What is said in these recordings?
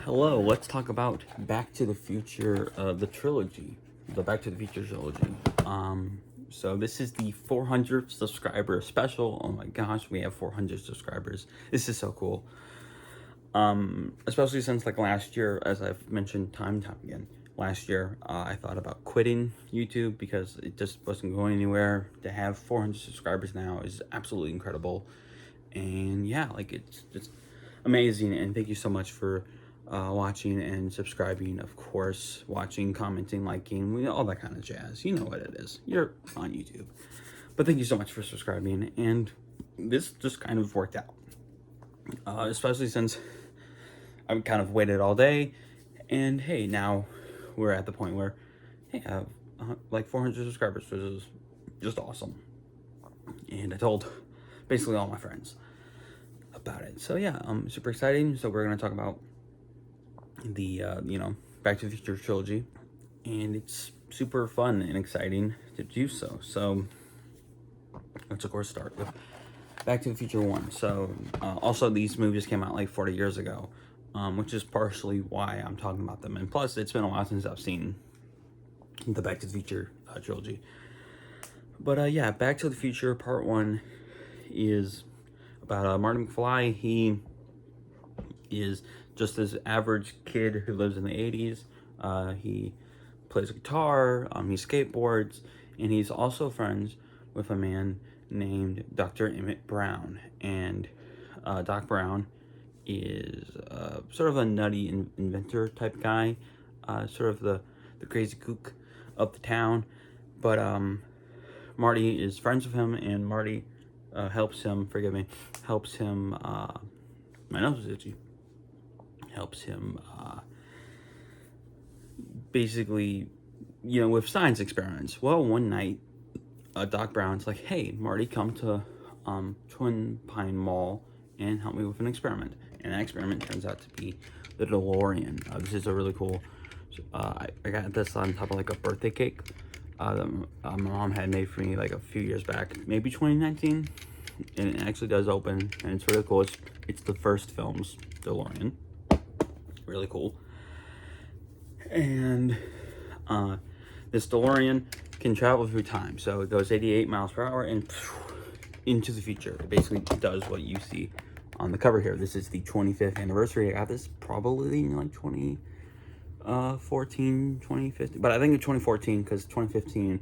Hello, let's talk about Back to the Future, the trilogy, the Back to the Future trilogy. So this is the 400 subscriber special. Oh my gosh, we have 400 subscribers. This is so cool. Especially since like last year, as I've mentioned time and time again, last year I thought about quitting YouTube because it just wasn't going anywhere. To have 400 subscribers now is absolutely incredible. And yeah, like it's just amazing. And thank you so much for watching and subscribing, of course, watching, commenting, liking, all that kind of jazz. You know what it is. You're on YouTube. But thank you so much for subscribing. And this just kind of worked out. Especially since I've kind of waited all day. And hey, now we're at the point where, hey, I have like 400 subscribers, which is just awesome. And I told basically all my friends about it. So yeah, super exciting. So we're going to talk about the Back to the Future trilogy, and it's super fun and exciting to do so. So let's of course start with Back to the Future 1. So also these movies came out like 40 years ago, which is partially why I'm talking about them. And plus it's been a while since I've seen the Back to the Future trilogy. But yeah, Back to the Future Part 1 is about Marty McFly. He is just this average kid who lives in the 80s. He plays guitar, he skateboards, and he's also friends with a man named Dr. Emmett Brown. And Doc Brown is sort of a nutty inventor type guy, sort of the crazy kook of the town. But Marty is friends with him, and Marty helps him, my nose is itchy, helps him basically, with science experiments. Well, one night, Doc Brown's like, hey, Marty, come to Twin Pine Mall and help me with an experiment. And that experiment turns out to be the DeLorean. This is a really cool, I got this on top of like a birthday cake that my mom had made for me like a few years back, maybe 2019. And it actually does open, and it's really cool. It's the first film's DeLorean. Really cool. And this DeLorean can travel through time. So it goes 88 miles per hour and into the future. It basically does what you see on the cover here. This is the 25th anniversary. I got this probably in like 2014, 2015. But I think in 2014, because 2015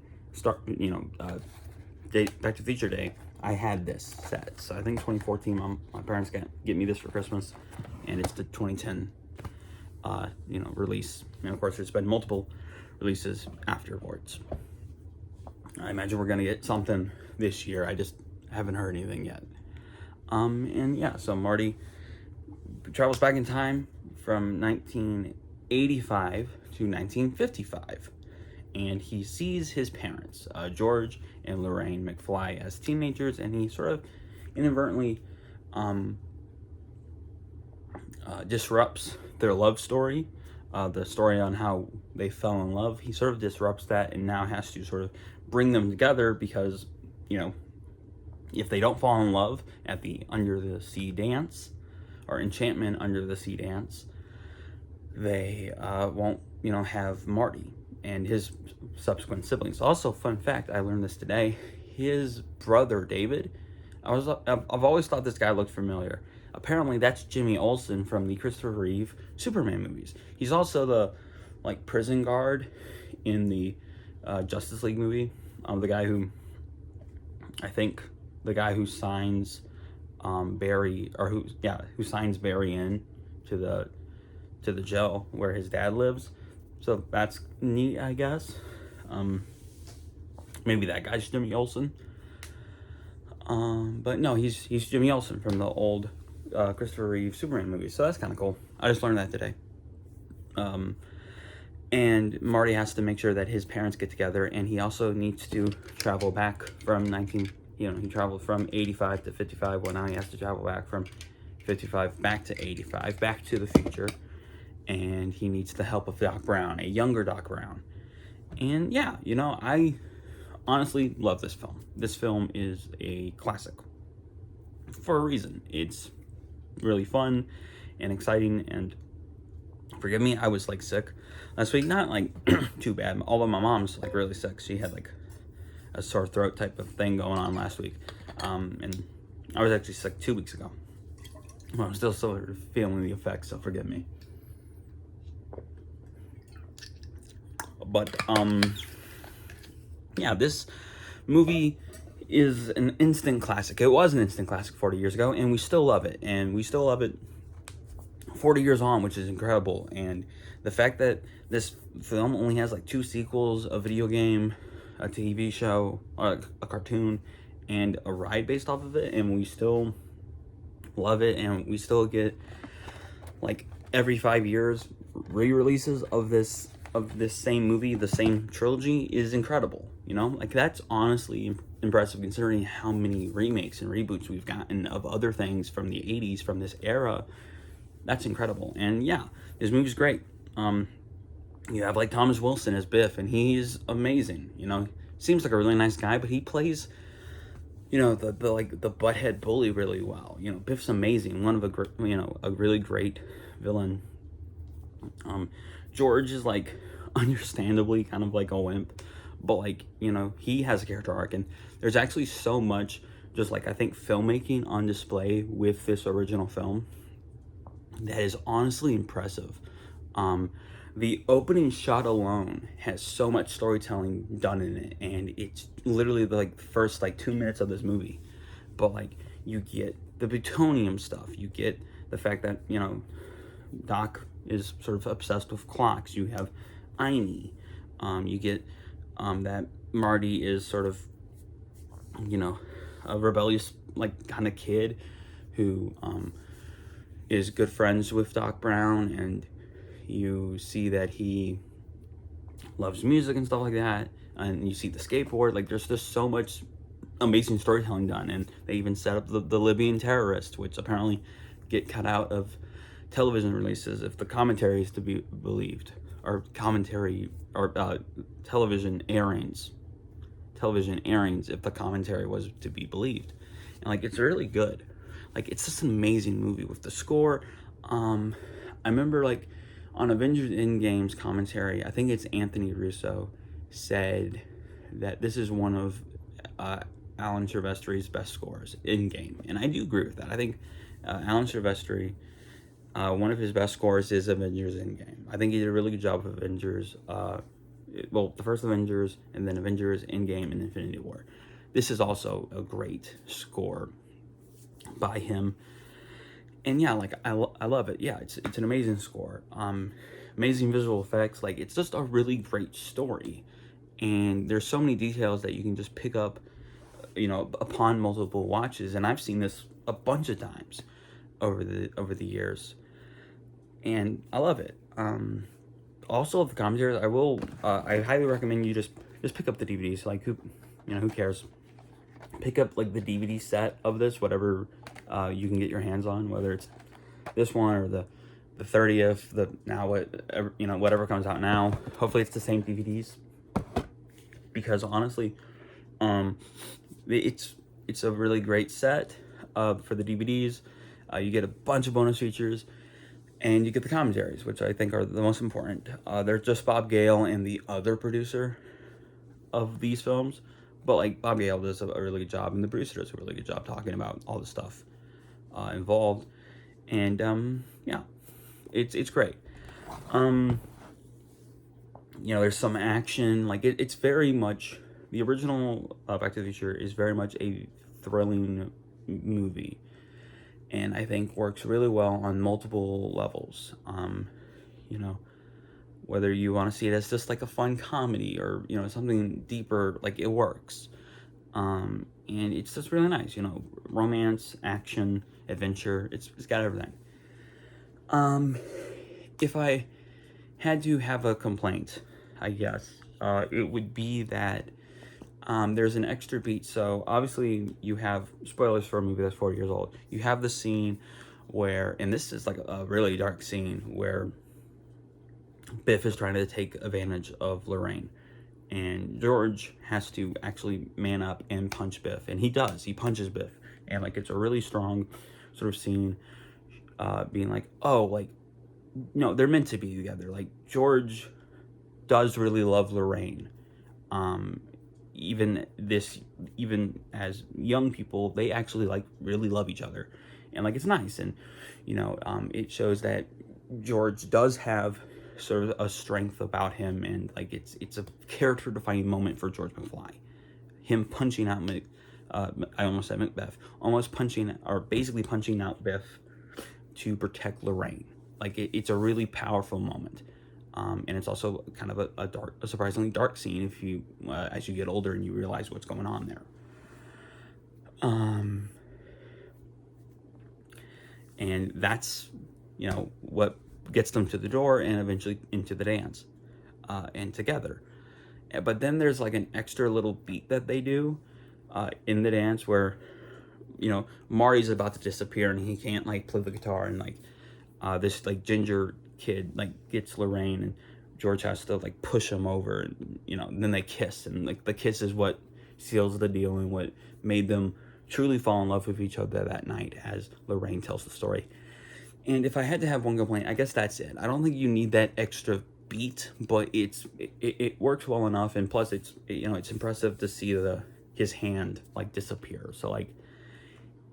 Back to the Future Day, I had this set. So I think 2014, my parents get me this for Christmas, and it's the 2010 release. And of course there's been multiple releases afterwards. I imagine we're gonna get something this year. I just haven't heard anything yet. And yeah, so Marty travels back in time from 1985 to 1955, and he sees his parents, George and Lorraine McFly, as teenagers, and he sort of inadvertently disrupts their love story, the story on how they fell in love. He sort of disrupts that and now has to sort of bring them together because, if they don't fall in love at the Under the Sea dance, or Enchantment Under the Sea dance, they won't, have Marty and his subsequent siblings. Also, fun fact, I learned this today, his brother David, I've always thought this guy looked familiar. Apparently that's Jimmy Olsen from the Christopher Reeve Superman movies. He's also the prison guard in the Justice League movie. The guy who signs who signs Barry in to the jail where his dad lives. So that's neat, I guess. Maybe that guy's Jimmy Olsen. But no, he's Jimmy Olsen from the old Christopher Reeve Superman movies. So that's kind of cool. I just learned that today. And Marty has to make sure that his parents get together, and he also needs to travel back from he traveled from 85 to 55. Well, now he has to travel back from 55 back to 85, back to the future. And he needs the help of Doc Brown, a younger Doc Brown. And yeah, I honestly love this film. This film is a classic for a reason. It's really fun and exciting, and Forgive me, I was like sick last week. Not like too bad, although my mom's like really sick. She had like a sore throat type of thing going on last week. And I was actually sick 2 weeks ago. Well, I'm still sort of feeling the effects, so forgive me. But yeah, this movie is an instant classic. It was an instant classic 40 years ago, and we still love it. And we still love it 40 years on, which is incredible. And the fact that this film only has like 2 sequels, a video game, a TV show, a cartoon, and a ride based off of it, and we still love it, and we still get like every 5 years re-releases of this same movie, the same trilogy, is incredible. You know, like that's honestly impressive considering how many remakes and reboots we've gotten of other things from the 80s, from this era. That's incredible. And yeah, this movie's great. You have like Thomas Wilson as Biff, and he's amazing. You know, seems like a really nice guy, but he plays, you know, the butthead bully really well. You know, Biff's amazing. One of a really great villain. George is like understandably kind of like a wimp, but like, you know, he has a character arc, and there's actually so much just like I think filmmaking on display with this original film that is honestly impressive. The opening shot alone has so much storytelling done in it, and it's literally like the first like 2 minutes of this movie. But like you get the plutonium stuff, you get the fact that, you know, Doc is sort of obsessed with clocks. You have Einie. You get that Marty is sort of, you know, a rebellious like kind of kid who is good friends with Doc Brown, and you see that he loves music and stuff like that, and you see the skateboard. Like there's just so much amazing storytelling done, and they even set up the Libyan terrorists, which apparently get cut out of television releases if the commentary is to be believed, or commentary or television airings if the commentary was to be believed. And like it's really good. Like it's just an amazing movie with the score. I remember like on Avengers Endgame's commentary, I think it's Anthony Russo said that this is one of Alan Silvestri's best scores in game, and I do agree with that. I think Alan Silvestri, one of his best scores is Avengers Endgame. I think he did a really good job of Avengers, well, the first Avengers, and then Avengers Endgame and Infinity War. This is also a great score by him. And yeah, like I love it. Yeah, it's an amazing score. Amazing visual effects. Like it's just a really great story, and there's so many details that you can just pick up, you know, upon multiple watches. And I've seen this a bunch of times over the years, and I love it. Also, of the commentaries, I highly recommend you just pick up the DVDs. Like who cares? Pick up like the DVD set of this, whatever you can get your hands on, whether it's this one or the 30th, whatever comes out now. Hopefully it's the same DVDs, because honestly, it's a really great set for the DVDs. You get a bunch of bonus features, and you get the commentaries, which I think are the most important. They're just Bob Gale and the other producer of these films, but like Bob Gale does a really good job, and the producer does a really good job talking about all the stuff involved. And yeah, it's great. There's some action. Like it's very much the original Back to the Future is very much a thrilling movie, and I think works really well on multiple levels. Whether you want to see it as just like a fun comedy or something deeper, like it works. And it's just really nice. Romance, action, adventure. It's got everything. If I had to have a complaint, I guess it would be that there's an extra beat. So obviously you have spoilers for a movie that's 40 years old. You have the scene where, and this is like a really dark scene where Biff is trying to take advantage of Lorraine, and George has to actually man up and punch Biff, and he does. He punches Biff, and like it's a really strong sort of scene, being like, oh, like they're meant to be together. Like, George does really love Lorraine. Um, even as young people, they actually like really love each other, and like it's nice. And it shows that George does have sort of a strength about him, and like it's a character defining moment for George McFly. Him punching out I almost said Macbeth, almost punching, or basically punching out Biff to protect Lorraine. Like, it's a really powerful moment. And it's also kind of a surprisingly dark scene if you, as you get older and you realize what's going on there. And that's, what gets them to the door and eventually into the dance, and together. But then there's like an extra little beat that they do, in the dance where, Mari's about to disappear and he can't like play the guitar, and like, this like ginger kid like gets Lorraine, and George has to like push him over, and and then they kiss, and like the kiss is what seals the deal and what made them truly fall in love with each other that night, as Lorraine tells the story. And if I had to have one complaint, I guess that's it. I don't think you need that extra beat, but it works well enough, and plus it's impressive to see his hand like disappear. So like,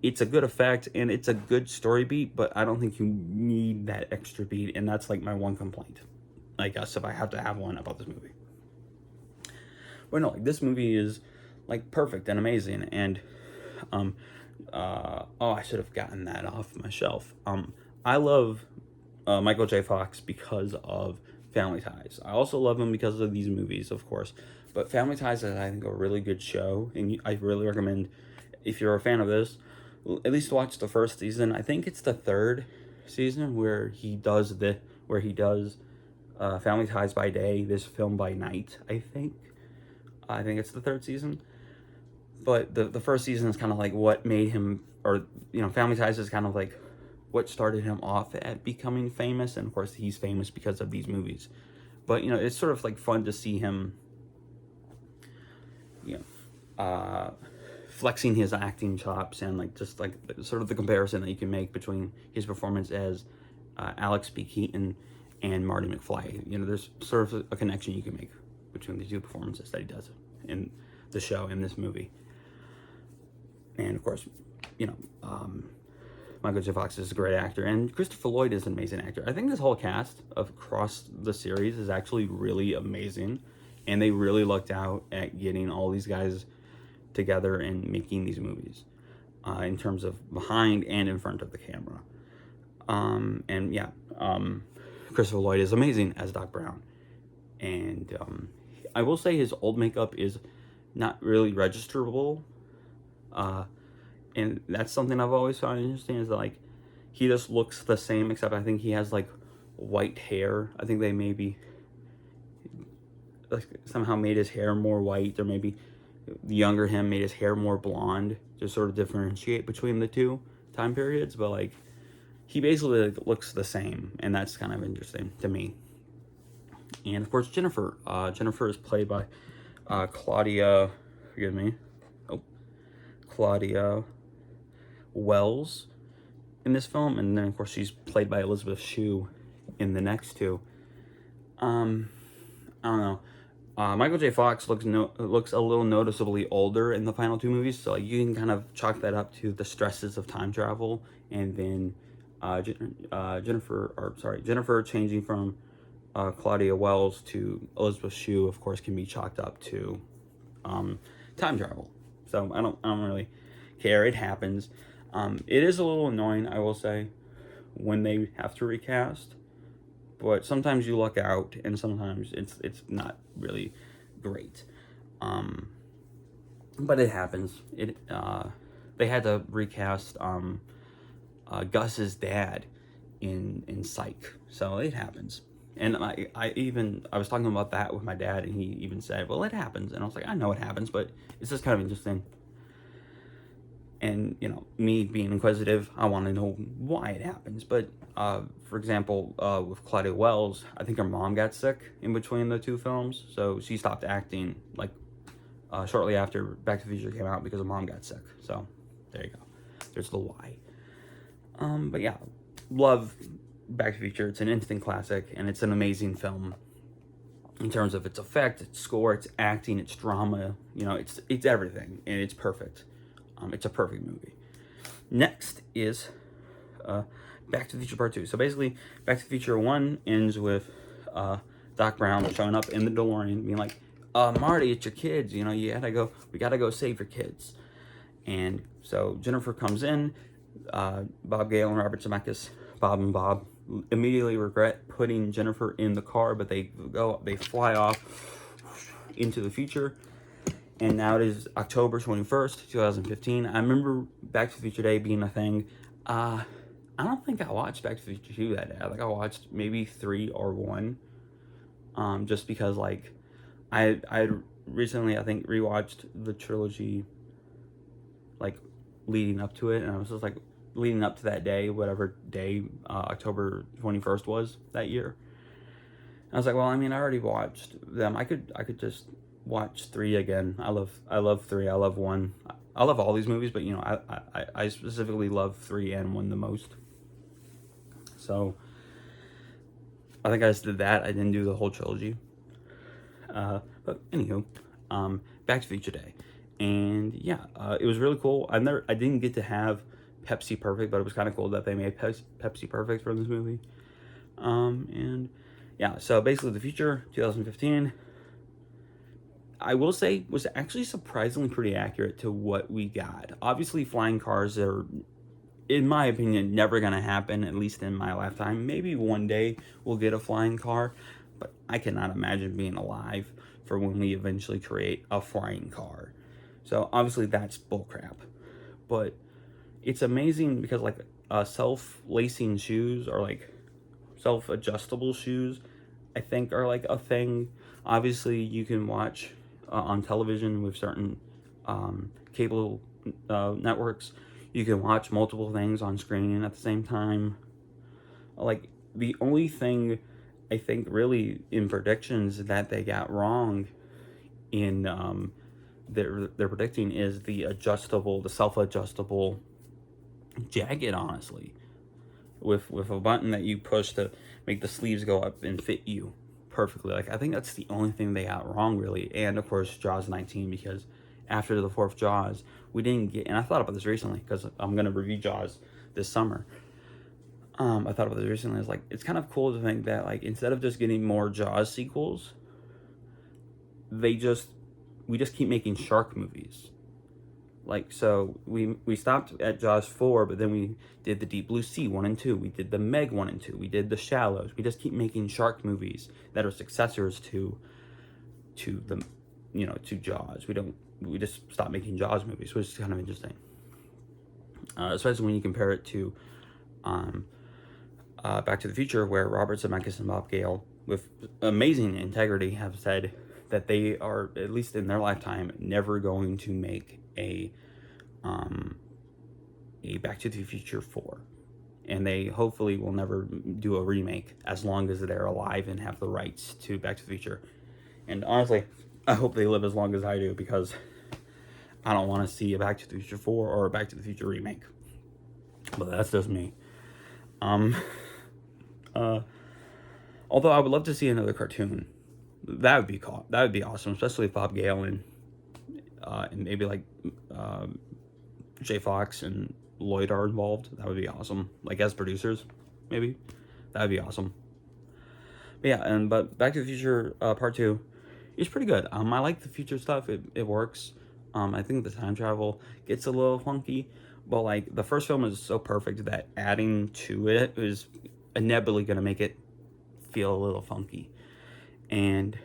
it's a good effect and it's a good story beat, but I don't think you need that extra beat, and that's like my one complaint, I guess, if I have to have one about this movie. But no, like, this movie is like perfect and amazing, and I should have gotten that off my shelf. I love Michael J. Fox because of Family Ties. I also love him because of these movies, of course, but Family Ties is, I think, a really good show, and I really recommend, if you're a fan of this, at least watch the first season. I think it's the third season where he does Family Ties by day, this film by night. I think it's the third season. But the first season is kind of like what made him, or Family Ties is kind of like what started him off at becoming famous, and of course he's famous because of these movies. But it's sort of like fun to see him, flexing his acting chops, and like just like sort of the comparison that you can make between his performance as Alex B. Keaton and Marty McFly. There's sort of a connection you can make between the two performances that he does in the show and this movie. And of course, Michael J. Fox is a great actor, and Christopher Lloyd is an amazing actor. I think this whole cast across the series is actually really amazing, and they really lucked out at getting all these guys together and making these movies, in terms of behind and in front of the camera. Christopher Lloyd is amazing as Doc Brown, and I will say his old makeup is not really registerable, and that's something I've always found interesting, is that like he just looks the same, except I think he has like white hair. I think they maybe like somehow made his hair more white, or maybe the younger him made his hair more blonde to sort of differentiate between the two time periods. But like, he basically like looks the same, and that's kind of interesting to me. And of course, Jennifer is played by Claudia Wells in this film, and then of course she's played by Elizabeth Shue in the next two. I don't know. Michael J. Fox looks a little noticeably older in the final two movies, so like, you can kind of chalk that up to the stresses of time travel, and then Jennifer changing from Claudia Wells to Elizabeth Shue, of course, can be chalked up to time travel. So I don't really care. It happens. It is a little annoying, I will say, when they have to recast, but sometimes you luck out, and sometimes it's not really great. But it happens. They had to recast Gus's dad in Psych, so it happens. And I was talking about that with my dad, and he even said, well, it happens. And I was like, I know it happens, but it's just kind of interesting. And, me being inquisitive, I want to know why it happens. But, for example, with Claudia Wells, I think her mom got sick in between the two films. So she stopped acting, like, shortly after Back to the Future came out, because her mom got sick. So, there you go. There's the why. But yeah, love Back to the Future. It's an instant classic, and it's an amazing film in terms of its effect, its score, its acting, its drama. You know, it's everything, and it's perfect. It's a perfect movie. Next is Back to the Future Part 2. So basically, Back to the Future 1 ends with Doc Brown showing up in the DeLorean, being like, Marty, it's your kids. You know, we gotta go save your kids. And so Jennifer comes in. Bob Gale and Robert Zemeckis, Bob and Bob, immediately regret putting Jennifer in the car, but they fly off into the future. And now it is October 21st, 2015. I remember Back to the Future Day being a thing. I don't think I watched Back to the Future 2 that day. I think I watched maybe 3 or 1. Just because, like, I recently, I think, rewatched the trilogy, like, leading up to it. And I was just, like, leading up to that day, whatever day October 21st was that year. And I was like, well, I mean, I already watched them. I could just watch 3 again. I love 3. I love 1. I love all these movies, but you know, I specifically love 3 and 1 the most. So I think I just did that. I didn't do the whole trilogy. But anywho, Back to the Future Day, and yeah, it was really cool. I didn't get to have Pepsi Perfect, but it was kind of cool that they made Pepsi Perfect for this movie. And yeah, so basically the future, 2015, I will say was actually surprisingly pretty accurate to what we got. Obviously, flying cars are, in my opinion, never going to happen, at least in my lifetime. Maybe one day we'll get a flying car, but I cannot imagine being alive for when we eventually create a flying car. So obviously that's bullcrap. But it's amazing because, like, self-lacing shoes, or like self-adjustable shoes, I think are like a thing. Obviously you can watch on television with certain cable networks. You can watch multiple things on screen at the same time. Like, the only thing I think really in predictions that they got wrong in they're predicting is the self-adjustable jacket, honestly, with a button that you push to make the sleeves go up and fit you perfectly. Like, I think that's the only thing they got wrong, really. And of course Jaws 19, because after the 4th Jaws, we didn't get, and I thought about this recently because I'm going to review Jaws this summer. I thought about this recently. It's like, it's kind of cool to think that, like, instead of just getting more Jaws sequels, we just keep making shark movies. Like, so we stopped at Jaws 4, but then we did the Deep Blue Sea 1 and 2. We did the Meg 1 and 2. We did the Shallows. We just keep making shark movies that are successors to the, you know, to Jaws. We just stop making Jaws movies, which is kind of interesting. Especially when you compare it to Back to the Future, where Robert Zemeckis and Bob Gale, with amazing integrity, have said that they are, at least in their lifetime, never going to make a Back to the Future 4. And they hopefully will never do a remake as long as they're alive and have the rights to Back to the Future. And honestly, I hope they live as long as I do, because I don't want to see a Back to the Future 4 or a Back to the Future remake. But that's just me. Although I would love to see another cartoon. That would be cool. That would be awesome, especially if Bob Gale and maybe like Jay Fox and Lloyd are involved. That would be awesome. Like, as producers, maybe. That would be awesome. But yeah, but Back to the Future Part 2 is pretty good. I like the future stuff. It works. I think the time travel gets a little funky, but like, the first film is so perfect that adding to it is inevitably going to make it feel a little funky. And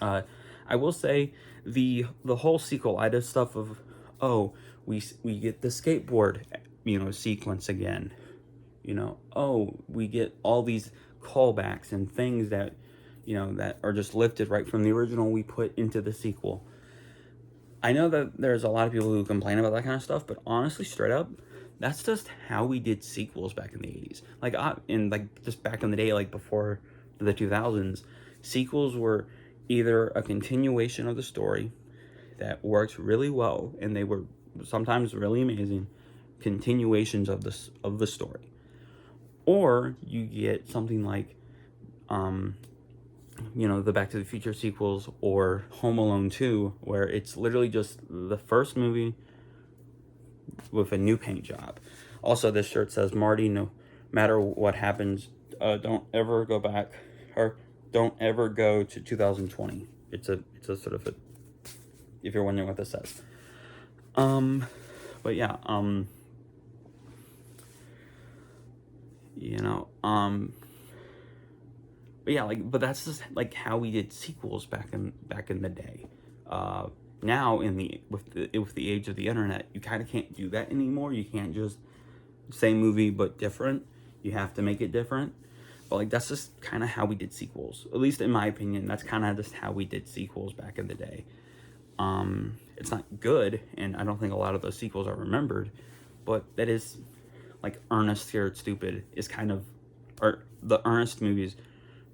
I will say the whole sequel-itis stuff of, oh, we get the skateboard, you know, sequence again, you know, oh, we get all these callbacks and things that, you know, that are just lifted right from the original, we put into the sequel. I know that there's a lot of people who complain about that kind of stuff, but honestly, straight up, that's just how we did sequels back in the 80s. Like, just back in the day, like before the 2000s, sequels were either a continuation of the story that worked really well, and they were sometimes really amazing continuations of the story, Or you get something like, the Back to the Future sequels or Home Alone 2, where it's literally just the first movie with a new paint job. Also, this shirt says, Marty, no matter what happens, don't ever go back, or don't ever go to 2020. It's a sort of a, if you're wondering what this says. But yeah, but yeah, but that's just like how we did sequels back in the day. Now with the age of the internet, you kind of can't do that anymore. You can't just same movie but different. You have to make it different. But that's just kind of how we did sequels. At least in my opinion, that's kind of just how we did sequels back in the day. It's not good, and I don't think a lot of those sequels are remembered. But that is like Ernest Scared Stupid is kind of, or the Ernest movies,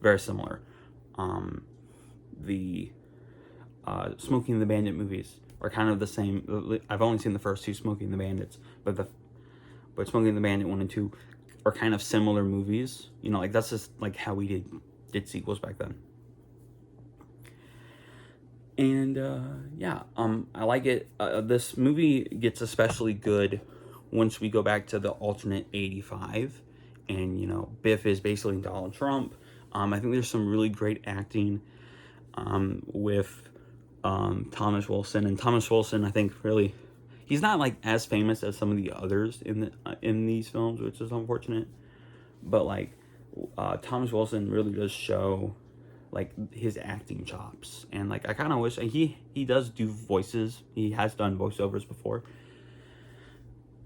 very similar. The Smokey and the Bandit movies are kind of the same. I've only seen the first two Smokey and the Bandits, but Smokey and the Bandit 1 and 2 are kind of similar movies. That's just like how we did sequels back then. And I like it. This movie gets especially good once we go back to the alternate 85, and Biff is basically Donald Trump. I think there's some really great acting with Thomas Wilson, and Thomas Wilson, I think, really, he's not like as famous as some of the others in these films, which is unfortunate. But Thomas Wilson really does show his acting chops, and I kind of wish he does do voices. He has done voiceovers before.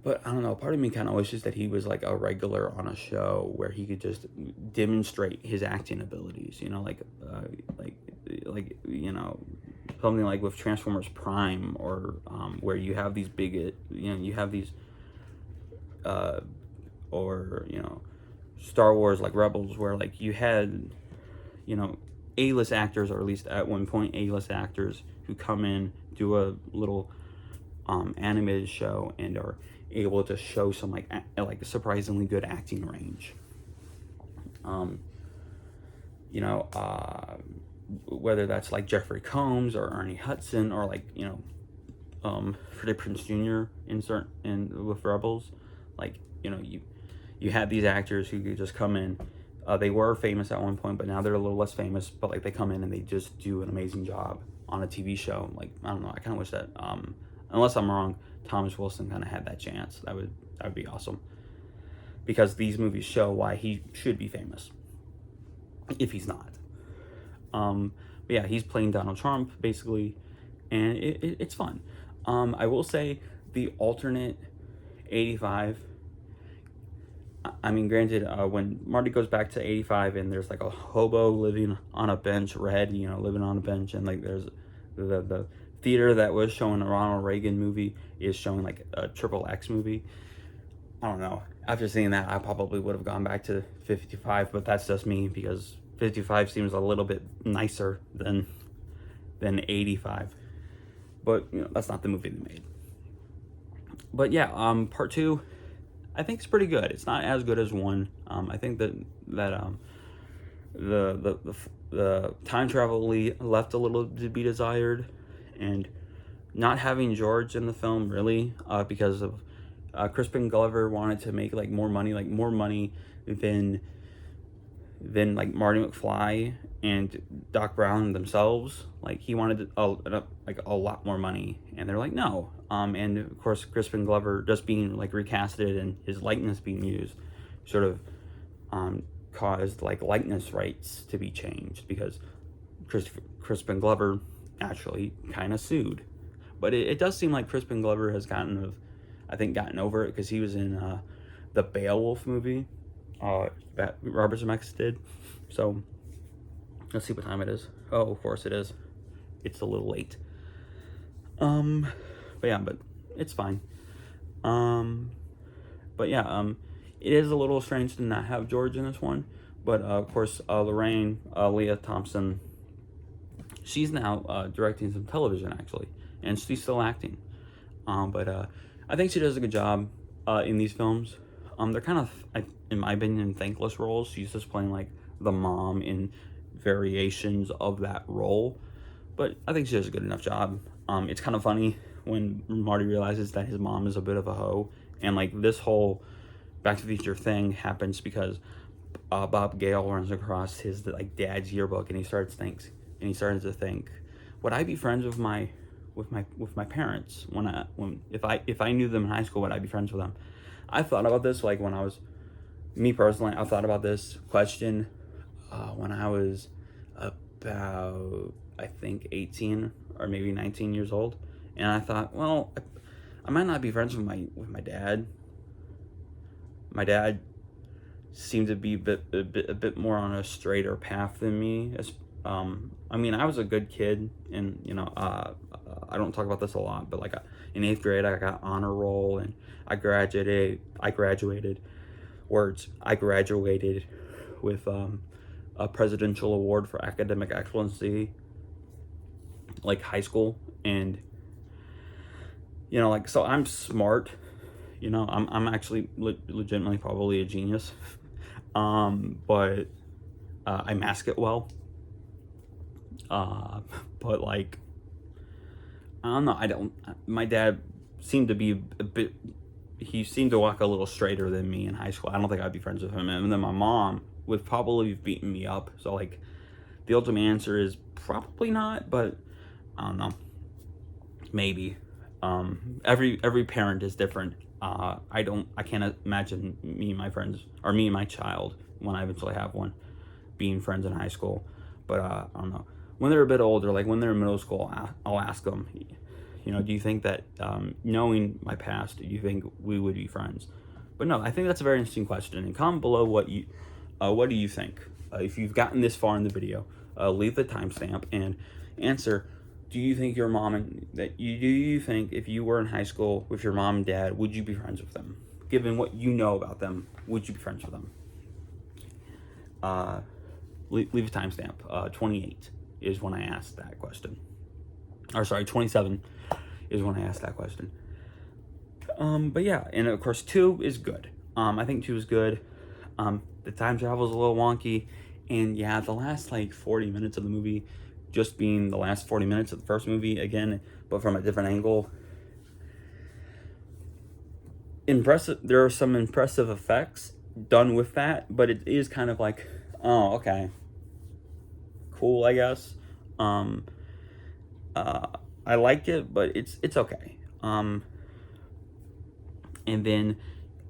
But I don't know, part of me kind of wishes that he was a regular on a show where he could just demonstrate his acting abilities, something like with Transformers Prime, or where you have these or Star Wars Rebels, where you had A-list actors, or at least at one point A-list actors, who come in, do a little animated show, and are able to show some surprisingly good acting range. Whether that's Jeffrey Combs or Ernie Hudson, or Freddie Prinze Jr. with Rebels, you had these actors who could just come in. They were famous at one point, but now they're a little less famous. But they come in and they just do an amazing job on a TV show. I don't know. I kind of wish that, unless I'm wrong, Thomas Wilson kind of had that chance. That would be awesome, because these movies show why he should be famous, if he's not. But yeah, he's playing Donald Trump basically, and it's fun. I will say the alternate 85. I mean, granted, when Marty goes back to 85 and there's a hobo living on a bench, living on a bench, and there's the theater that was showing a Ronald Reagan movie is showing a XXX movie. I don't know. After seeing that, I probably would have gone back to 55, but that's just me, because 55 seems a little bit nicer than 85. But that's not the movie they made. But yeah, part 2, I think it's pretty good. It's not as good as 1. I think that the time travel left a little to be desired, and not having George in the film really, because of Crispin Glover wanted to make more money than Marty McFly and Doc Brown themselves. He wanted a lot more money, and they're no. And of course, Crispin Glover just being recasted and his likeness being used sort of caused likeness rights to be changed, because Crispin Glover actually kind of sued. But it does seem like Crispin Glover has gotten over it, because he was in the Beowulf movie that Robert Zemeckis did. So let's see what time it is. Oh, of course it is. It's a little late. But it's fine. It is a little strange to not have George in this one. But of course, Lorraine, Leah Thompson, she's now directing some television, actually, and she's still acting. I think she does a good job in these films. They're kind of, in my opinion, thankless roles. She's just playing like the mom in variations of that role, but I think she does a good enough job. It's kind of funny when Marty realizes that his mom is a bit of a hoe, and like this whole Back to the Future thing happens because Bob Gale runs across his like dad's yearbook, and he starts to think, would I be friends with my parents when if I knew them in high school, would I be friends with them? I thought about this like when I was me personally. I thought about this question when I was about, I think, 18 or maybe 19 years old, and I thought, well, I might not be friends with my dad. My dad seemed to be a bit more on a straighter path than me. I mean, I was a good kid, and I don't talk about this a lot, but like in 8th grade, I got honor roll, and I graduated. I graduated with a presidential award for academic excellency, like high school, and like, so I'm smart. I'm actually legitimately probably a genius, but I mask it well. But like, I don't know. My dad seemed to be a bit. He seemed to walk a little straighter than me in high school. I don't think I'd be friends with him. And then my mom would probably have beaten me up. So like, the ultimate answer is probably not. But I don't know. Maybe. Every parent is different. I can't imagine me and my friends, or me and my child, when I eventually have one, being friends in high school. But I don't know. When they're a bit older, like when they're in middle school, I'll ask them, do you think that, knowing my past, do you think we would be friends? But no, I think that's a very interesting question. And comment below what do you think? If you've gotten this far in the video, leave the timestamp and answer. Do you think your mom do you think if you were in high school with your mom and dad, would you be friends with them? Given what you know about them, would you be friends with them? Leave a timestamp. 28 is when I asked that question. Or sorry, 27 is when I asked that question. But yeah, and of course 2 is good. I think 2 is good. The time travel is a little wonky, and yeah, the last like 40 minutes of the movie just being the last 40 minutes of the first movie again, but from a different angle. Impressive. There are some impressive effects done with that, but it is kind of like, oh, okay, cool, I guess. I liked it, but it's okay. And then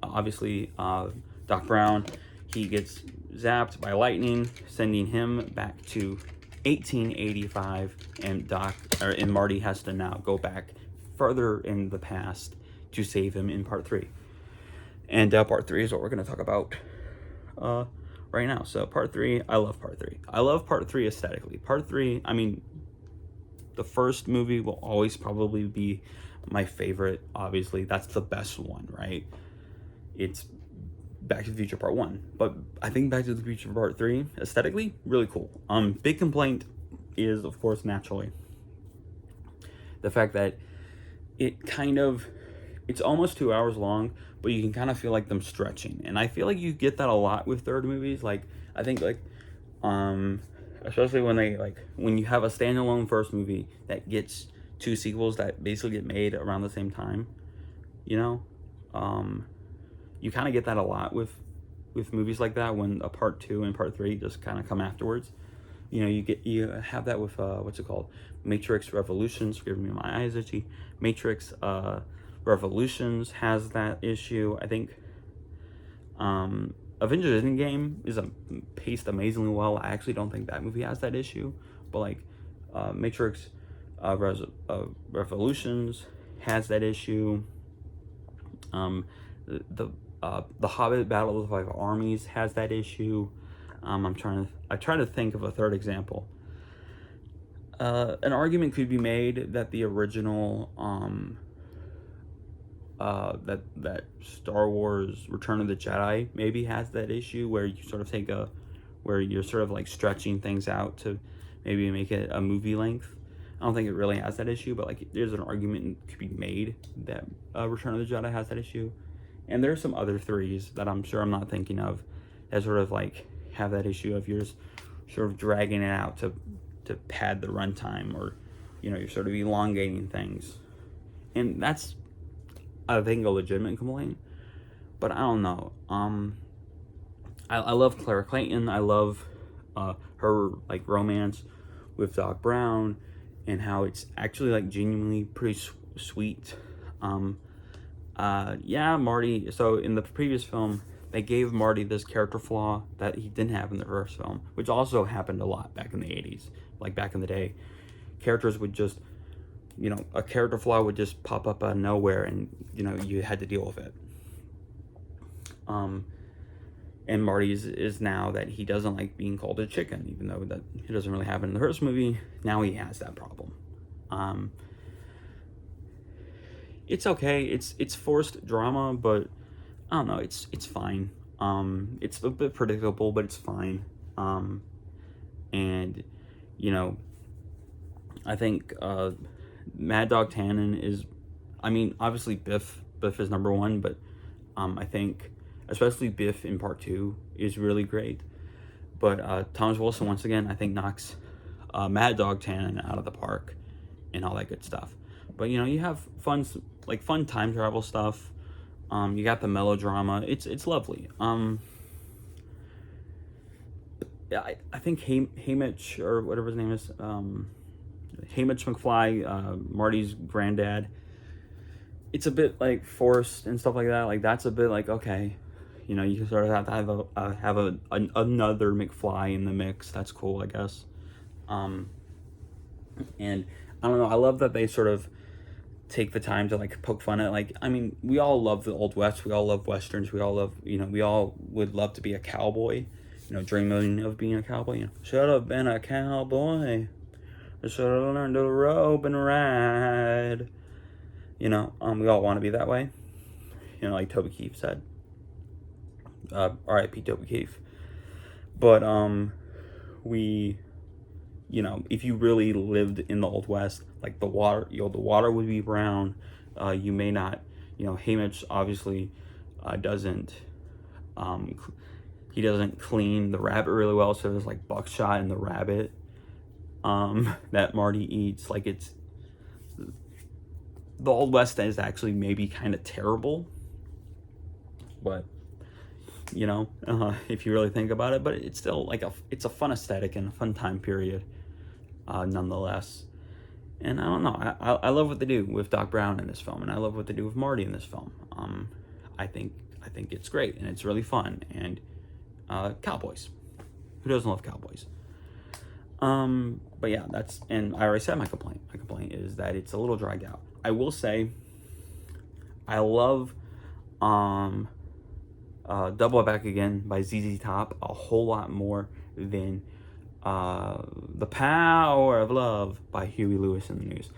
obviously Doc Brown, he gets zapped by lightning, sending him back to 1885, and Marty has to now go back further in the past to save him in part 3. And part 3 is what we're going to talk about right now. So part 3, I love part 3. I love part 3 aesthetically. Part 3, I mean, the first movie will always probably be my favorite. Obviously, that's the best one, right? It's Back to the Future Part 1. But I think Back to the Future Part 3, aesthetically, really cool. Big complaint is, of course, naturally the fact that it's almost 2 hours long, but you can kind of feel like them stretching. And I feel like you get that a lot with third movies. Like, I think, like, especially when you have a standalone first movie that gets 2 sequels that basically get made around the same time, you kind of get that a lot with movies like that, when a part 2 and part 3 just kind of come afterwards. You have that with what's it called, Matrix Revolutions. Forgive me, my eyes itchy. Matrix Revolutions has that issue. I think Avengers Endgame is paced amazingly well. I actually don't think that movie has that issue, but like Matrix Revolutions has that issue. The Hobbit Battle of the Five Armies has that issue. I try to think of a third example. An argument could be made that the original that Star Wars Return of the Jedi maybe has that issue, where you sort of where you're sort of like stretching things out to maybe make it a movie length. I don't think it really has that issue, but like there's an argument could be made that Return of the Jedi has that issue. And there's some other threes that I'm sure I'm not thinking of that sort of like have that issue of you're just sort of dragging it out to pad the runtime, or you're sort of elongating things. And that's, I think, a legitimate complaint. But I don't know. I love Clara Clayton. I love her like romance with Doc Brown, and how it's actually like genuinely pretty sweet. Yeah, Marty. So in the previous film, they gave Marty this character flaw that he didn't have in the first film, which also happened a lot back in the 80s. Like back in the day, characters would just, a character flaw would just pop up out of nowhere, and you had to deal with it. And Marty's is now that he doesn't like being called a chicken, even though that it doesn't really happen in the first movie. Now he has that problem. It's okay. It's forced drama, but I don't know. It's fine. It's a bit predictable, but it's fine. And I think Mad Dog Tannen is, I mean, obviously Biff is number one, but I think especially Biff in part 2 is really great. But Thomas Wilson, once again, I think knocks Mad Dog Tannen out of the park and all that good stuff. But you have fun time travel stuff. You got the melodrama. It's lovely. Yeah, I think Haymitch, or whatever his name is, Haymitch McFly, Marty's granddad. It's a bit like forced and stuff like that. Like that's a bit like, okay, you sort of have to have another McFly in the mix. That's cool, I guess. And I don't know. I love that they sort of take the time to like poke fun at, like, I mean, we all love the Old West. We all love Westerns. We all love, we all would love to be a cowboy. Dreaming of being a cowboy. Should have been a cowboy. I should have learned to rope and ride. We all want to be that way. Like Toby Keith said. R.I.P. Toby Keith. But we, if you really lived in the Old West, like the water would be brown. You may not, Haymitch obviously doesn't, he doesn't clean the rabbit really well, so there's like buckshot in the rabbit that Marty eats. Like it's, the Old West is actually maybe kind of terrible, but if you really think about it, but it's still like it's a fun aesthetic and a fun time period, nonetheless. And I don't know, I love what they do with Doc Brown in this film, and I love what they do with Marty in this film. I think it's great, and it's really fun, and cowboys. Who doesn't love cowboys? But yeah, and I already said my complaint. My complaint is that it's a little dragged out. I will say, I love Double It Back Again by ZZ Top a whole lot more than The Power of Love by Huey Lewis and the News.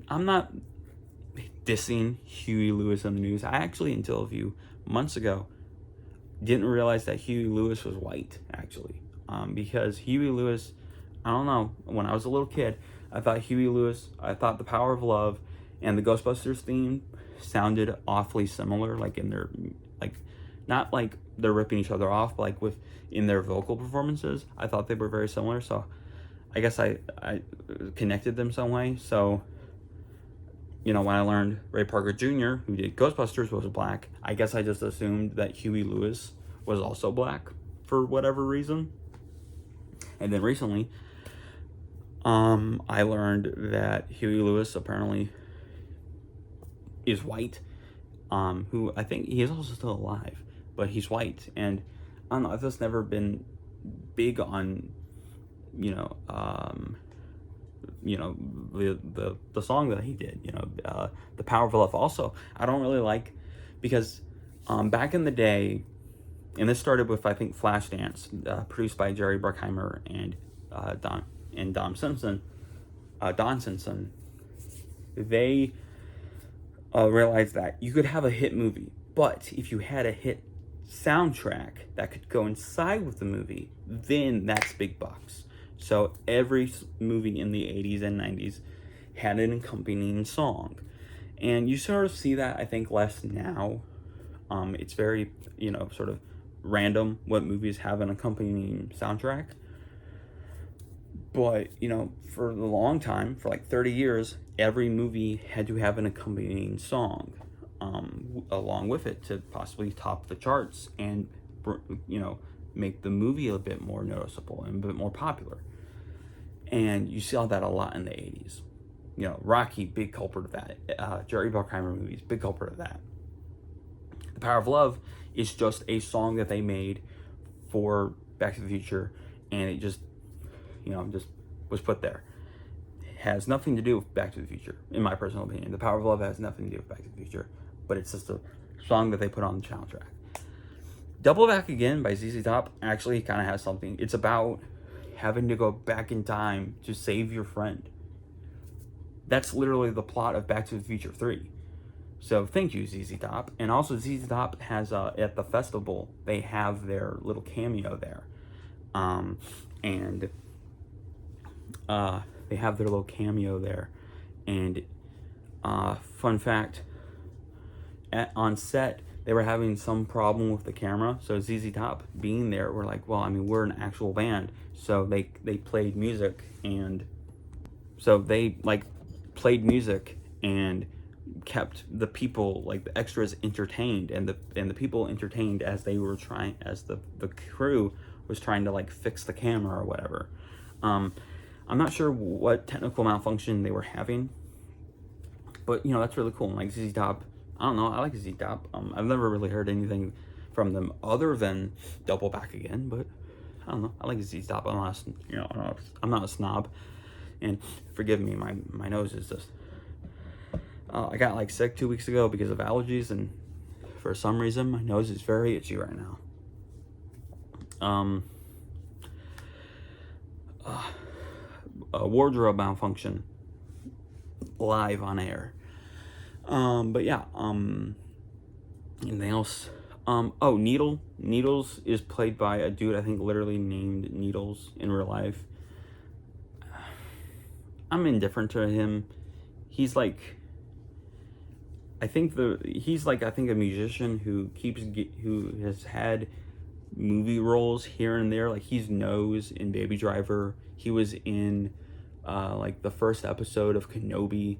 I'm not dissing Huey Lewis and the News. I actually, until a few months ago, didn't realize that Huey Lewis was white, actually. Because Huey Lewis, I don't know, when I was a little kid, I thought The Power of Love and the Ghostbusters theme sounded awfully similar, like in their, like, not like they're ripping each other off, but like in their vocal performances. I thought they were very similar, so I guess I connected them some way. So, when I learned Ray Parker Jr., who did Ghostbusters, was black, I guess I just assumed that Huey Lewis was also black for whatever reason. And then recently, I learned that Huey Lewis apparently is white, who I think he is also still alive, but he's white. And I don't know, I've just never been big on, the song that he did, The Power of Love. Also, I don't really like, because back in the day, and this started with, I think, Flashdance, produced by Jerry Bruckheimer and Don Simpson, they realized that you could have a hit movie, but if you had a hit soundtrack that could go inside with the movie, then that's big bucks. So every movie in the 80s and 90s had an accompanying song. And you sort of see that, I think, less now. It's very, sort of random what movies have an accompanying soundtrack. But, for a long time, for like 30 years, every movie had to have an accompanying song along with it to possibly top the charts and, make the movie a bit more noticeable and a bit more popular. And you saw that a lot in the 80s. Rocky, big culprit of that. Jerry Bruckheimer movies, big culprit of that. The Power of Love is just a song that they made for Back to the Future, and it just was put there. It has nothing to do with Back to the Future, in my personal opinion. The Power of Love has nothing to do with Back to the Future, but it's just a song that they put on the soundtrack. Double Back Again by ZZ Top actually kind of has something. It's about having to go back in time to save your friend. That's literally the plot of Back to the Future 3. So thank you, ZZ Top. And also ZZ Top has, at the festival, they have their little cameo there. And they have their little cameo there. And fun fact, on set, they were having some problem with the camera. So ZZ Top being there, were like, well, I mean, we're an actual band. So they played music, and so they played music and kept the people, the extras, entertained, and the people entertained as they were trying, as the crew was trying to fix the camera or whatever. I'm not sure what technical malfunction they were having, but that's really cool. And ZZ Top, I don't know, I like ZZ Top. I've never really heard anything from them other than Double Back Again, but I don't know, I like ZZ Top. I'm not a snob, and forgive me, my nose is just, I got sick 2 weeks ago because of allergies, and for some reason my nose is very itchy right now. Wardrobe malfunction live on air. But yeah, anything else? Needles is played by a dude I think literally named Needles in real life. I'm indifferent to him. He's I think a musician who has had movie roles here and there. He's Nose in Baby Driver. He was in the first episode of Kenobi.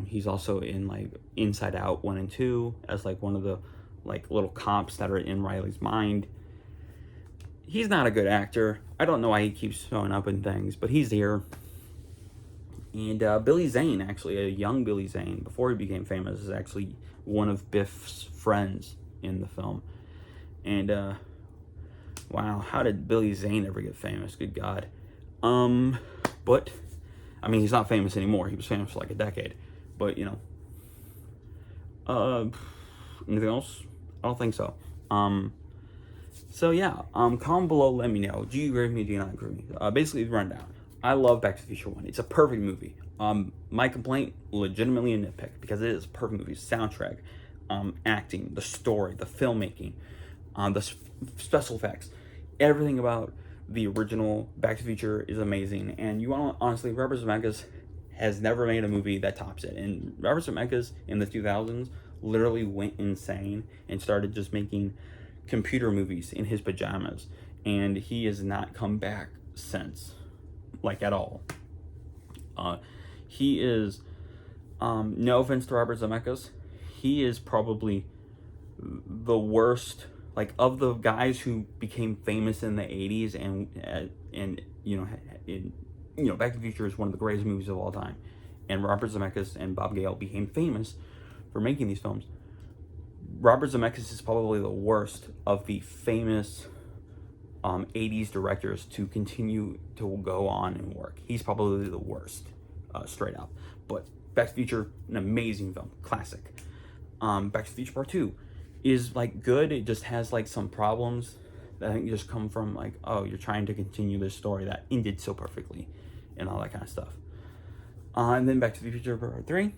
He's also in Inside Out 1 and 2 as one of the little cops that are in Riley's mind. He's not a good actor. I don't know why he keeps showing up in things, but he's here. And Billy Zane, actually, a young Billy Zane, before he became famous, is actually one of Biff's friends in the film. And wow, how did Billy Zane ever get famous? Good God. But I mean, he's not famous anymore. He was famous for a decade. But anything else? I don't think so. So yeah, comment below, let me know. Do you agree with me? Do you not agree with me? Basically, the rundown. I love Back to the Future 1. It's a perfect movie. My complaint, legitimately a nitpick, because it is a perfect movie. Soundtrack, acting, the story, the filmmaking, the special effects, everything about the original Back to the Future is amazing. And honestly, Robert Zemeckis has never made a movie that tops it. And Robert Zemeckis in the 2000s literally went insane and started just making computer movies in his pajamas. And he has not come back since. At all. He is, no offense to Robert Zemeckis, he is probably the worst, of the guys who became famous in the 80s and Back to the Future is one of the greatest movies of all time. And Robert Zemeckis and Bob Gale became famous for making these films. Robert Zemeckis is probably the worst of the famous 80s directors to continue to go on and work. He's probably the worst, straight up. But Back to the Future, an amazing film, classic. Back to the Future Part 2 is good. It just has some problems that I think just come from oh, you're trying to continue this story that ended so perfectly and all that kind of stuff. And then Back to the Future Part 3,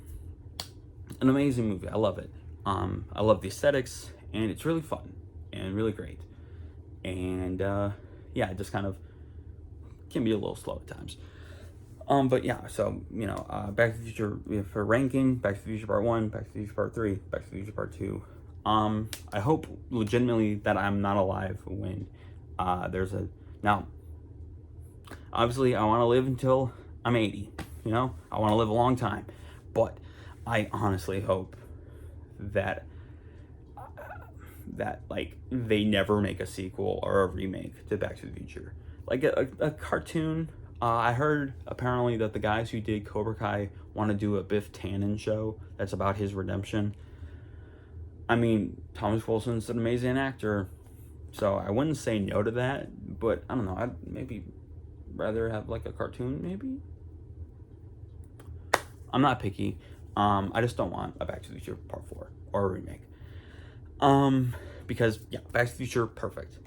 an amazing movie. I love it. I love the aesthetics, and it's really fun and really great. And yeah, it just kind of can be a little slow at times. But yeah, so Back to the Future for ranking: Back to the Future Part 1, Back to the Future Part 3, Back to the Future Part 2. I hope legitimately that I'm not alive when there's a... Now, obviously, I want to live until I'm 80. You know, I want to live a long time, but I honestly hope that like they never make a sequel or a remake to Back to the Future, like a cartoon. I heard apparently that the guys who did Cobra Kai want to do a Biff Tannen show that's about his redemption. I mean, Thomas Wilson's an amazing actor, so I wouldn't say no to that, but I don't know, I'd maybe rather have like a cartoon, maybe. I'm not picky. I just don't want a Back to the Future Part 4 or a remake. Because yeah, Back to the Future, perfect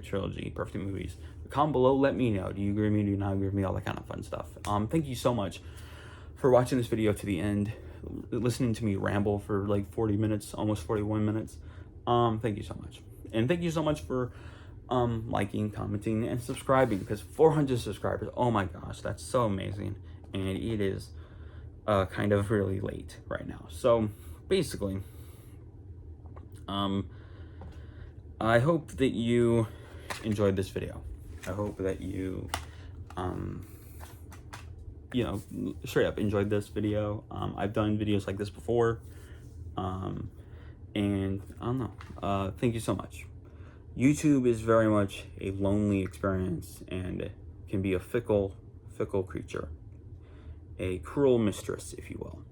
trilogy, perfect movies. Comment below, let me know. Do you agree with me? Do you not agree with me? All that kind of fun stuff. Thank you so much for watching this video to the end, listening to me ramble for like 40 minutes, almost 41 minutes. Thank you so much, and thank you so much for liking, commenting, and subscribing. Because 400 subscribers, oh my gosh, that's so amazing, and it is kind of really late right now. So basically, I hope that you enjoyed this video. I hope that you, you know, straight up enjoyed this video. I've done videos like this before, and I don't know. Thank you so much. YouTube is very much a lonely experience and can be a fickle creature, a cruel mistress, if you will.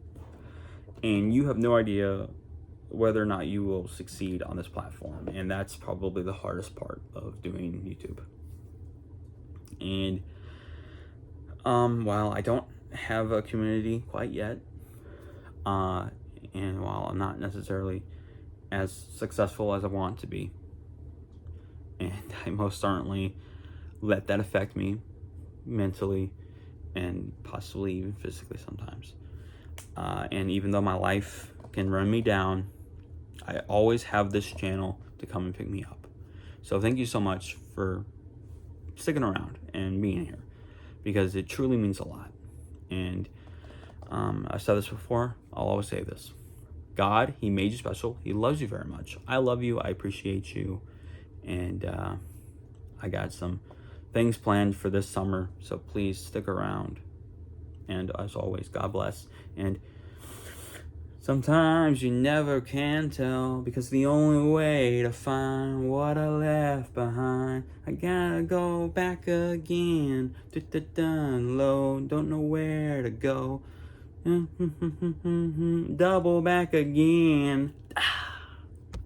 And you have no idea whether or not you will succeed on this platform, and that's probably the hardest part of doing YouTube. And while I don't have a community quite yet, and while I'm not necessarily as successful as I want to be, and I most certainly let that affect me mentally and possibly even physically sometimes, and even though my life can run me down, I always have this channel to come and pick me up. So thank you so much for sticking around and being here, because it truly means a lot. And I've said this before, I'll always say this: God, he made you special. He loves you very much. I love you. I appreciate you. And I got some things planned for this summer, so please stick around. And as always, God bless. And sometimes you never can tell, because the only way to find what I left behind, I gotta go back again. Dun low, don't know where to go. Double back again.